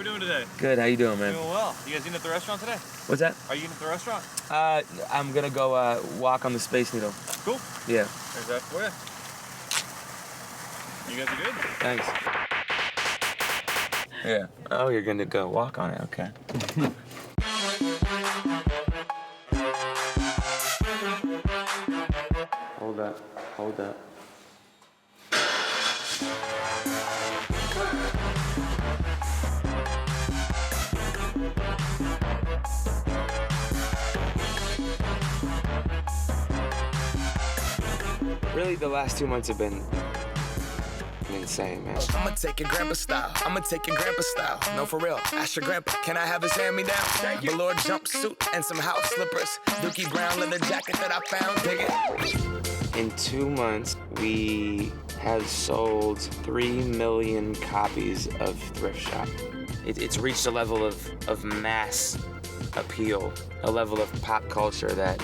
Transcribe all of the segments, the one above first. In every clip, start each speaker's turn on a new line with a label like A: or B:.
A: we doing today?
B: Good, how you doing, man?
A: Doing well. You guys eating at the restaurant today?
B: What's that?
A: Are you eating at the restaurant?
B: I'm gonna go walk on the Space Needle.
A: Cool.
B: Yeah.
A: There's that for you. You guys are good?
B: Thanks. Yeah. Oh, you're gonna go walk on it, okay. Hold up, hold up. Really, the last 2 months have been insane, man.
C: I'ma take your grandpa style. I'ma take your grandpa style. No, for real. Ask your grandpa, can I have his hand-me-down? Velour jumpsuit and some house slippers. Dookie brown leather jacket that I found. Dig it.
B: In 2 months, we have sold 3 million copies of Thrift Shop. It's reached a level of mass appeal, a level of pop culture that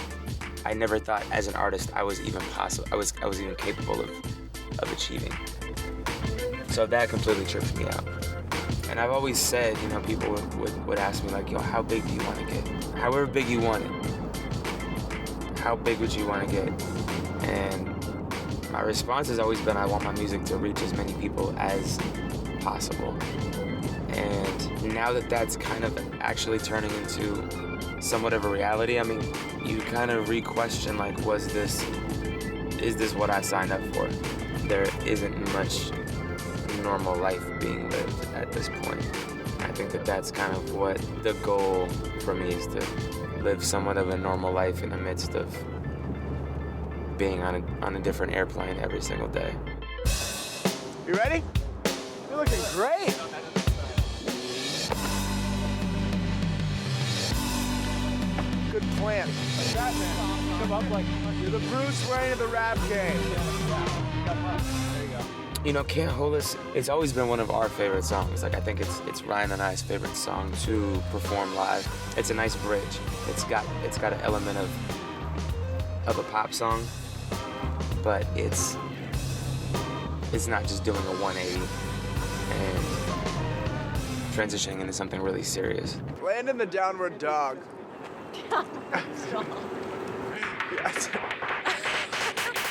B: I never thought as an artist I was even possible. I was even capable of achieving. So that completely tripped me out. And I've always said, you know, people would ask me like, yo, how big do you want to get? However big you want it. How big would you want to get? And my response has always been, I want my music to reach as many people as possible. And now that that's kind of actually turning into somewhat of a reality, I mean, you kind of re-question, like, is this what I signed up for? There isn't much normal life being lived at this point. I think that that's kind of what the goal for me is, to live somewhat of a normal life in the midst of being on a different airplane every single day.
D: You ready? You're looking great. Good plan. Like that, man. Come up like you're the Bruce Wayne of the rap game. There you go.
B: You know, Can't Hold Us, it's always been one of our favorite songs. Like, I think it's Ryan and I's favorite song to perform live. It's a nice bridge. It's got an element of a pop song, but it's not just doing a 180 and transitioning into something really serious.
D: Land in the downward dog.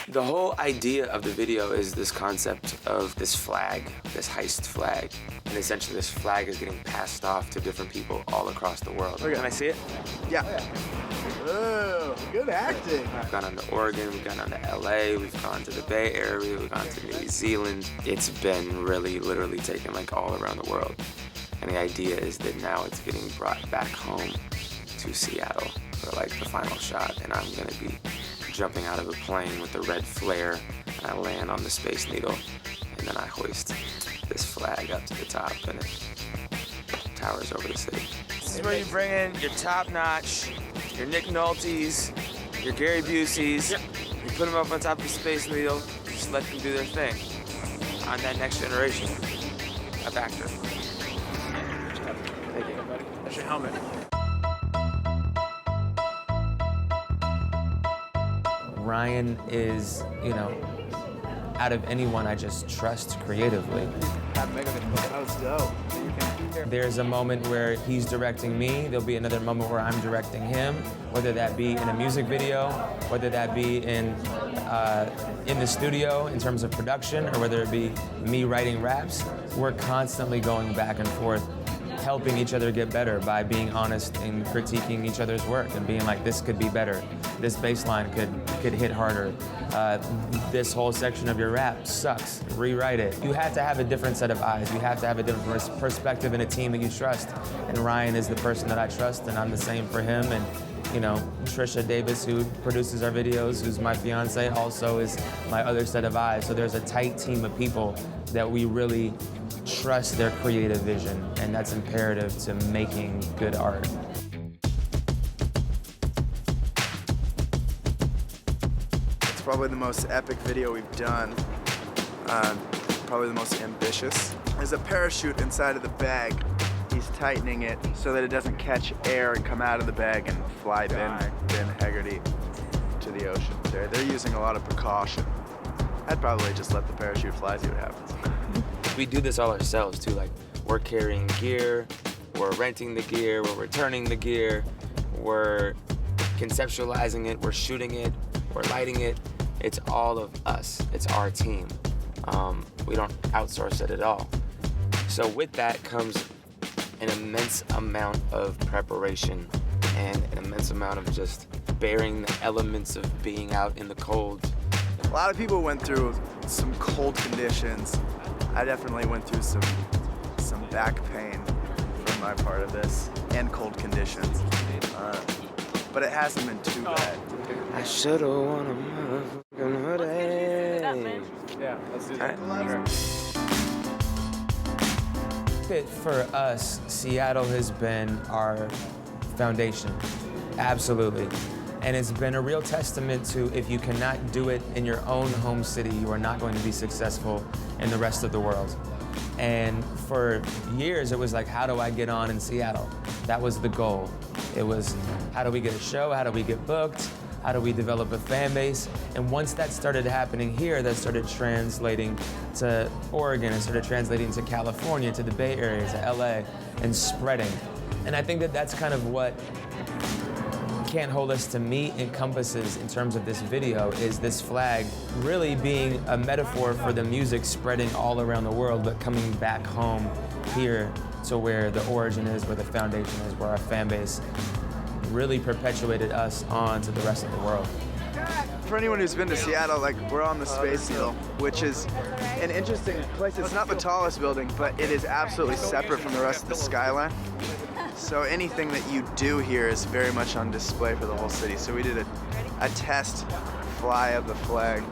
B: The whole idea of the video is this concept of this flag, this heist flag. And essentially this flag is getting passed off to different people all across the world.
D: Okay.
B: Can I see it?
D: Yeah. Oh, good acting.
B: We've gone on to Oregon, we've gone on to LA, we've gone to the Bay Area, we've gone to New Zealand. It's been really, literally taken like all around the world. And the idea is that now it's getting brought back home to Seattle for like the final shot. And I'm gonna be jumping out of a plane with a red flare, and I land on the Space Needle, and then I hoist this flag up to the top, and it towers over the city. This is where you bring in your top-notch, your Nick Nolte's, your Gary Busey's. Yep. You put them up on top of the Space Needle, just let them do their thing on that next generation of actor. Thank you.
A: That's your helmet.
B: Ryan is, you know, out of anyone I just trust creatively.
D: Let's go.
B: There's a moment where he's directing me, there'll be another moment where I'm directing him, whether that be in a music video, whether that be in the studio in terms of production, or whether it be me writing raps. We're constantly going back and forth, helping each other get better by being honest and critiquing each other's work and being like, this could be better. This bass line could hit harder. This whole section of your rap sucks. Rewrite it. You have to have a different set of eyes. You have to have a different perspective in a team that you trust. And Ryan is the person that I trust, and I'm the same for him. And you know, Trisha Davis, who produces our videos, who's my fiance, also is my other set of eyes. So there's a tight team of people that we really trust their creative vision, and that's imperative to making good art.
D: It's probably the most epic video we've done. Probably the most ambitious. There's a parachute inside of the bag. He's tightening it so that it doesn't catch air and come out of the bag and fly Ben Haggerty to the ocean. They're using a lot of precaution. I'd probably just let the parachute fly, see what happens.
B: We do this all ourselves too. Like We're carrying gear, we're renting the gear, we're returning the gear, we're conceptualizing it, we're shooting it, we're lighting it. It's all of us. It's our team. We don't outsource it at all. So with that comes an immense amount of preparation and an immense amount of just bearing the elements of being out in the cold.
D: A lot of people went through some cold conditions. I definitely went through some back pain from my part of this and cold conditions. But it hasn't been too bad.
B: I should've worn a motherfucking hoodie.
A: Yeah, let's do that.
C: For us, Seattle has been our foundation, absolutely. And it's been a real testament to if you cannot do it in your own home city, you are not going to be successful in the rest of the world. And for years, it was like, how do I get on in Seattle? That was the goal. It was, how do we get a show? How do we get booked? How do we develop a fan base? And once that started happening here, that started translating to Oregon, it started translating to California, to the Bay Area, to LA, and spreading. And I think that that's kind of what Can't Hold Us to Me encompasses in terms of this video, is this flag really being a metaphor for the music spreading all around the world, but coming back home here to where the origin is, where the foundation is, where our fan base really perpetuated us on to the rest of the world.
D: For anyone who's been to Seattle, like, we're on the Space Needle, which is an interesting place. It's not the tallest building, but it is absolutely separate from the rest of the skyline. So anything that you do here is very much on display for the whole city. So we did a test fly of the flag,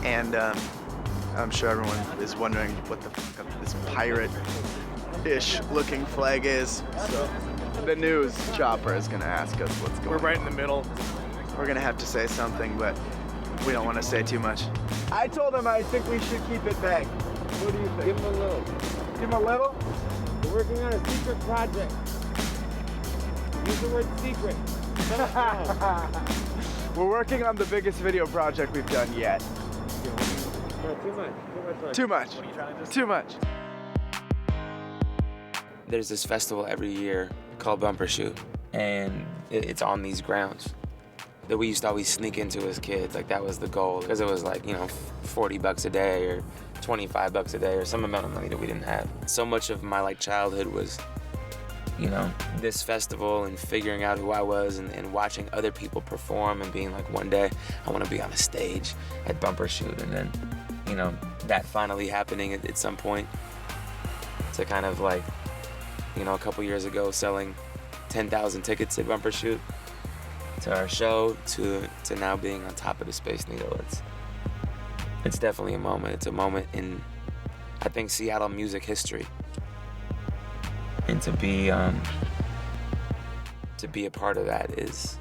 D: and I'm sure everyone is wondering what the fuck this pirate-ish looking flag is. So the news chopper is gonna ask us what's going on.
A: We're right in the middle.
D: We're gonna have to say something, but we don't want to say too much. I told him I think we should keep it back. What do you think?
E: Give him a little.
D: Give him a little?
E: We're working on a secret project. Use the word secret.
D: We're working on the biggest video project we've done yet.
E: No, too much.
D: Too much.
A: What are you trying to do?
D: Too much.
B: There's this festival every year called Bumper Shoot, and it's on these grounds that we used to always sneak into as kids. Like, that was the goal, because it was like, you know, $40 a day or $25 a day or some amount of money that we didn't have. So much of my like childhood was, you know, this festival and figuring out who I was and watching other people perform and being like, one day I want to be on a stage at Bumper Shoot. And then, you know, that finally happening at some point, to kind of like, you know, a couple years ago selling 10,000 tickets at Bumper Shoot, to our show, to now being on top of the Space Needle. It's definitely a moment. It's a moment in, I think, Seattle music history. And to be a part of that it's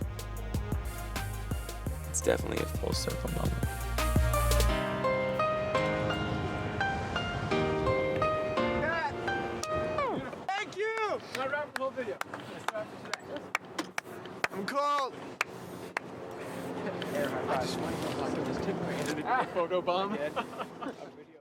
B: definitely a full circle moment.
D: Thank you!
A: Not wrap the whole video.
D: I'm cold.
A: I just want to this tip. Photo bomb.